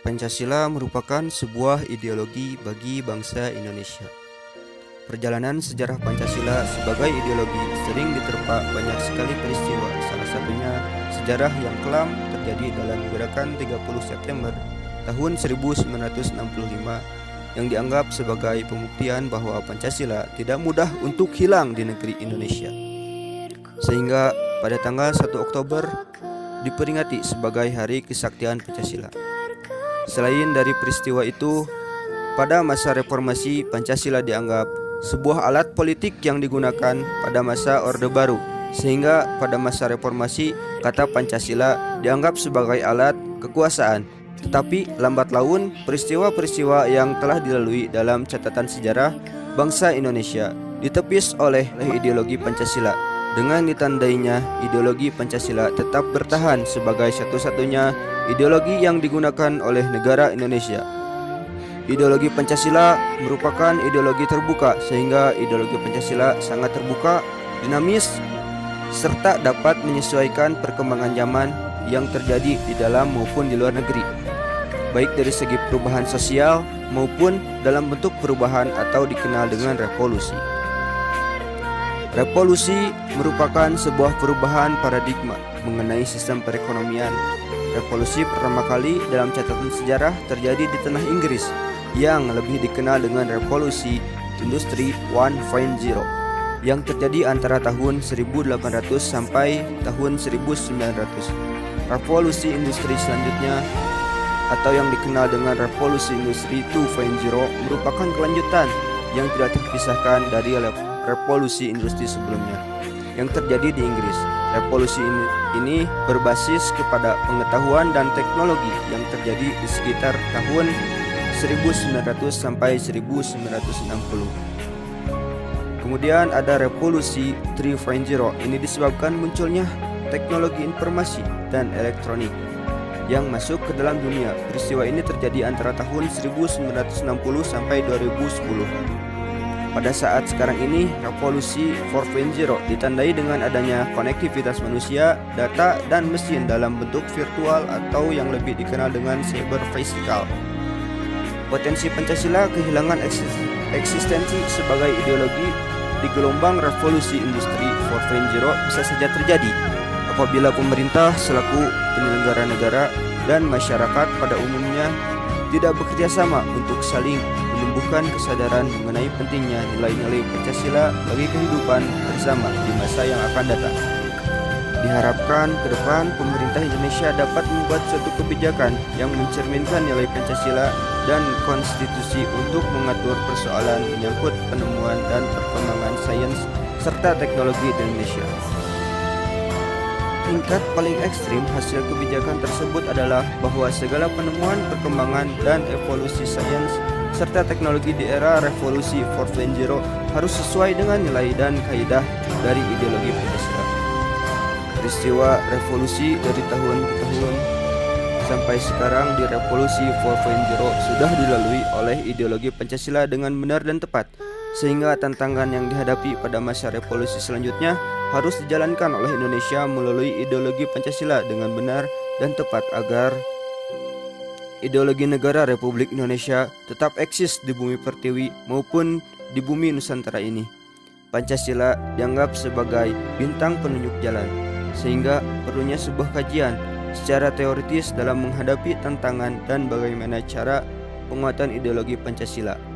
Pancasila merupakan sebuah ideologi bagi bangsa Indonesia. Perjalanan sejarah Pancasila sebagai ideologi sering diterpa banyak sekali peristiwa, salah satunya sejarah yang kelam terjadi dalam gerakan 30 September tahun 1965 yang dianggap sebagai pembuktian bahwa Pancasila tidak mudah untuk hilang di negeri Indonesia. Sehingga pada tanggal 1 Oktober diperingati sebagai Hari Kesaktian Pancasila. Selain dari peristiwa itu, pada masa reformasi Pancasila dianggap sebuah alat politik yang digunakan pada masa Orde Baru, sehingga pada masa reformasi kata Pancasila dianggap sebagai alat kekuasaan. Tetapi lambat laun peristiwa-peristiwa yang telah dilalui dalam catatan sejarah bangsa Indonesia ditepis oleh ideologi Pancasila. Dengan ditandainya, ideologi Pancasila tetap bertahan sebagai satu-satunya ideologi yang digunakan oleh negara Indonesia. Ideologi Pancasila merupakan ideologi terbuka, sehingga ideologi Pancasila sangat terbuka, dinamis, serta dapat menyesuaikan perkembangan zaman yang terjadi di dalam maupun di luar negeri, baik dari segi perubahan sosial maupun dalam bentuk perubahan atau dikenal dengan revolusi. Revolusi merupakan sebuah perubahan paradigma mengenai sistem perekonomian. Revolusi pertama kali dalam catatan sejarah terjadi di tanah Inggris yang lebih dikenal dengan Revolusi Industri 1.0 yang terjadi antara tahun 1800 sampai tahun 1900. Revolusi industri selanjutnya atau yang dikenal dengan Revolusi Industri 2.0 merupakan kelanjutan yang tidak terpisahkan dari revolusi industri sebelumnya yang terjadi di Inggris. Revolusi ini berbasis kepada pengetahuan dan teknologi yang terjadi di sekitar tahun 1900 sampai 1960. Kemudian ada Revolusi 3.0. Ini disebabkan munculnya teknologi informasi dan elektronik yang masuk ke dalam dunia. Peristiwa ini terjadi antara tahun 1960 sampai 2010. Pada saat sekarang ini, Revolusi 4.0 ditandai dengan adanya konektivitas manusia, data, dan mesin dalam bentuk virtual atau yang lebih dikenal dengan cyber physical. Potensi Pancasila kehilangan eksistensi sebagai ideologi di gelombang Revolusi Industri 4.0 bisa saja terjadi apabila pemerintah selaku penyelenggara negara dan masyarakat pada umumnya tidak bekerja sama untuk saling menumbuhkan kesadaran mengenai pentingnya nilai-nilai Pancasila bagi kehidupan bersama di masa yang akan datang. Diharapkan ke depan pemerintah Indonesia dapat membuat suatu kebijakan yang mencerminkan nilai Pancasila dan konstitusi untuk mengatur persoalan menyangkut penemuan dan perkembangan sains serta teknologi di Indonesia. Tingkat paling ekstrim hasil kebijakan tersebut adalah bahwa segala penemuan, perkembangan, dan evolusi sains serta teknologi di era Revolusi 4.0 harus sesuai dengan nilai dan kaidah dari ideologi Pancasila. Peristiwa revolusi dari tahun ke tahun sampai sekarang di Revolusi 4.0 sudah dilalui oleh ideologi Pancasila dengan benar dan tepat, sehingga tantangan yang dihadapi pada masa revolusi selanjutnya harus dijalankan oleh Indonesia melalui ideologi Pancasila dengan benar dan tepat agar ideologi negara Republik Indonesia tetap eksis di bumi pertiwi maupun di bumi Nusantara ini. Pancasila dianggap sebagai bintang penunjuk jalan, sehingga perlunya sebuah kajian secara teoritis dalam menghadapi tantangan dan bagaimana cara penguatan ideologi Pancasila.